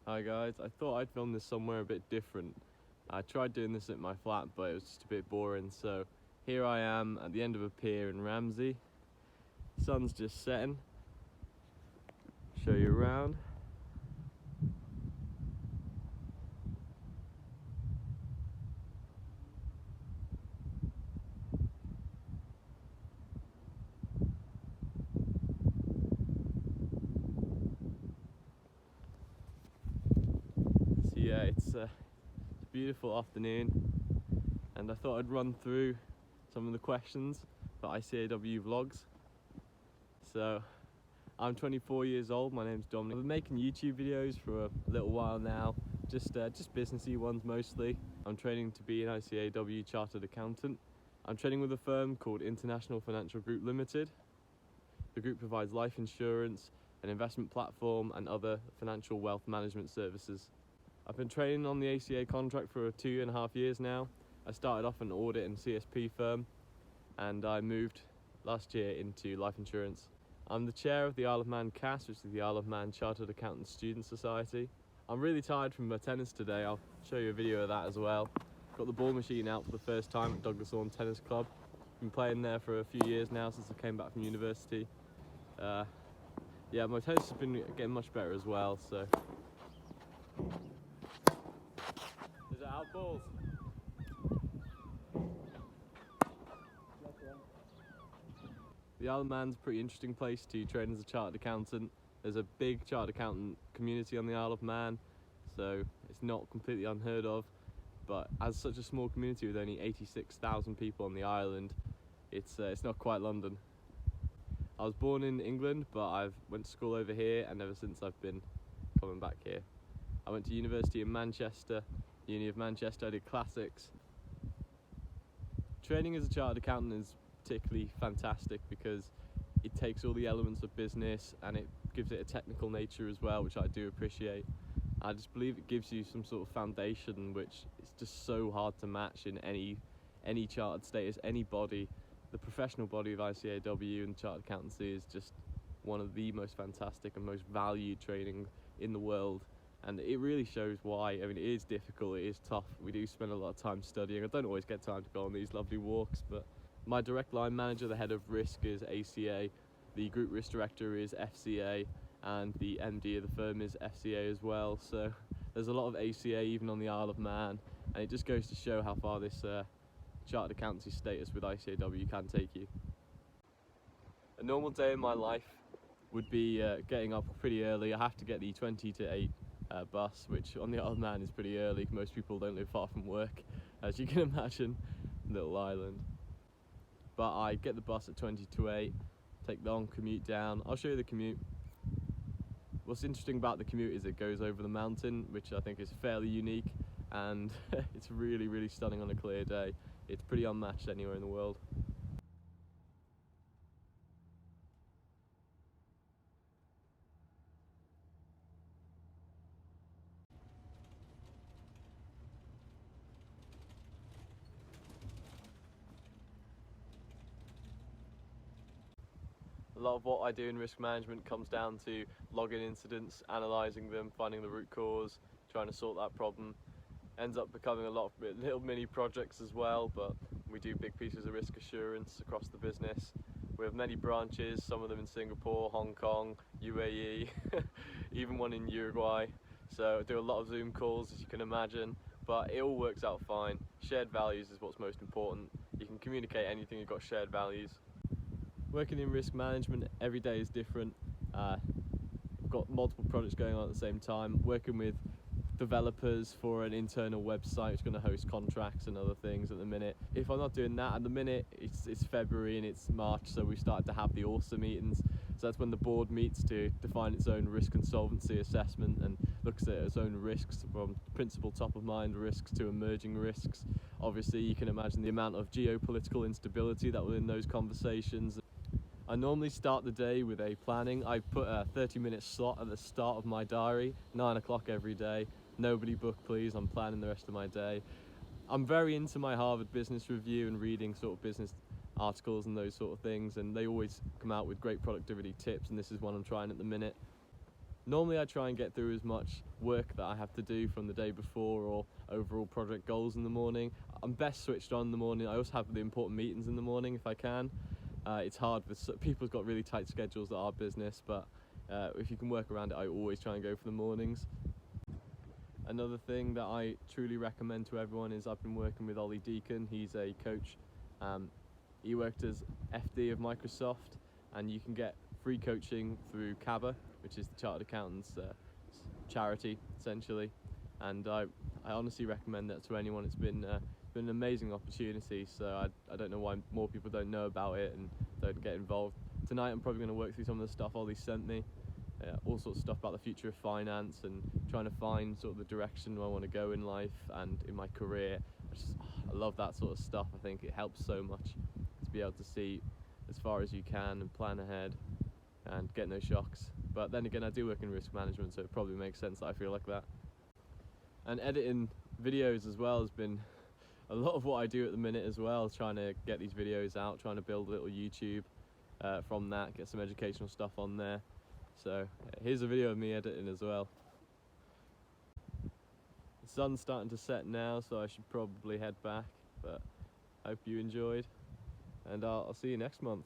Hi guys, I thought I'd film this somewhere a bit different. I tried doing this at my flat, but it was just a bit boring, so here I am at the end of a pier in Ramsey. Sun's just setting. Show you around. So yeah, it's a beautiful afternoon, and I thought I'd run through some of the questions for ICAEW vlogs. So I'm 24 years old, my name's Dominic. I've been making YouTube videos for a little while now, just businessy ones mostly. I'm training to be an ICAEW chartered accountant. I'm training with a firm called International Financial Group Limited. The group provides life insurance, an investment platform and other financial wealth management services. I've been training on the ACA contract for 2.5 years now. I started off an audit and CSP firm, and I moved last year into life insurance. I'm the chair of the Isle of Man CAS, which is the Isle of Man Chartered Accountant Student Society. I'm really tired from my tennis today. I'll show you a video of that as well. Got the ball machine out for the first time at Douglas Lawn Tennis Club. Been playing there for a few years now since I came back from university. Yeah, my tennis has been getting much better as well, so. Is it out balls? The Isle of Man's a pretty interesting place to train as a chartered accountant. There's a big chartered accountant community on the Isle of Man, so it's not completely unheard of. But as such a small community with only 86,000 people on the island, it's not quite London. I was born in England, but I've went to school over here, and ever since I've been coming back here. I went to university in Manchester, Uni of Manchester. I did classics. Training as a chartered accountant is particularly fantastic because it takes all the elements of business and it gives it a technical nature as well, which I do appreciate. I just believe it gives you some sort of foundation which is just so hard to match in any chartered status, any body. The professional body of ICAEW and chartered accountancy is just one of the most fantastic and most valued training in the world, and it really shows why. I mean, it is difficult, it is tough, we do spend a lot of time studying. I don't always get time to go on these lovely walks, but my direct line manager, the head of risk, is ACA, the group risk director is FCA, and the MD of the firm is FCA as well. So there's a lot of ACA even on the Isle of Man, and it just goes to show how far this chartered accountancy status with ICAEW can take you. A normal day in my life would be getting up pretty early. I have to get the 20 to 8 bus, which on the Isle of Man is pretty early. Most people don't live far from work, as you can imagine, little island. But I get the bus at 20 to 8, take the long commute down. I'll show you the commute. What's interesting about the commute is it goes over the mountain, which I think is fairly unique, and it's really, really stunning on a clear day. It's pretty unmatched anywhere in the world. A lot of what I do in risk management comes down to logging incidents, analysing them, finding the root cause, trying to sort that problem. Ends up becoming a lot of little mini projects as well, but we do big pieces of risk assurance across the business. We have many branches, some of them in Singapore, Hong Kong, UAE, even one in Uruguay. So I do a lot of Zoom calls, as you can imagine, but it all works out fine. Shared values is what's most important. You can communicate anything, you've got shared values. Working in risk management, every day is different. I've got multiple projects going on at the same time, working with developers for an internal website which is going to host contracts and other things at the minute. If I'm not doing that at the minute, it's February and it's March, so we started to have the ACA meetings. So that's when the board meets to define its own risk and solvency assessment and looks at its own risks, from principal top of mind risks to emerging risks. Obviously you can imagine the amount of geopolitical instability that was in those conversations. I normally start the day with a planning. I put a 30-minute slot at the start of my diary, 9 o'clock every day. Nobody book please, I'm planning the rest of my day. I'm very into my Harvard Business Review and reading sort of business articles and those sort of things, and they always come out with great productivity tips, and this is one I'm trying at the minute. Normally I try and get through as much work that I have to do from the day before or overall project goals in the morning. I'm best switched on in the morning. I also have the important meetings in the morning if I can. It's hard with people's got really tight schedules at our business, but if you can work around it, I always try and go for the mornings. Another thing that I truly recommend to everyone is I've been working with Ollie Deacon. He's a coach. He worked as FD of Microsoft, and you can get free coaching through CABA, which is the Chartered Accountants charity, essentially. And I honestly recommend that to anyone. It's been an amazing opportunity, so I don't know why more people don't know about it and don't get involved. Tonight I'm probably going to work through some of the stuff Ollie sent me, all sorts of stuff about the future of finance and trying to find sort of the direction I want to go in life and in my career. I love that sort of stuff. I think it helps so much to be able to see as far as you can and plan ahead and get no shocks. But then again, I do work in risk management, so it probably makes sense that I feel like that. And editing videos as well has been a lot of what I do at the minute as well, trying to get these videos out, trying to build a little YouTube from that, get some educational stuff on there. So here's a video of me editing as well. The sun's starting to set now, so I should probably head back, but I hope you enjoyed, and I'll see you next month.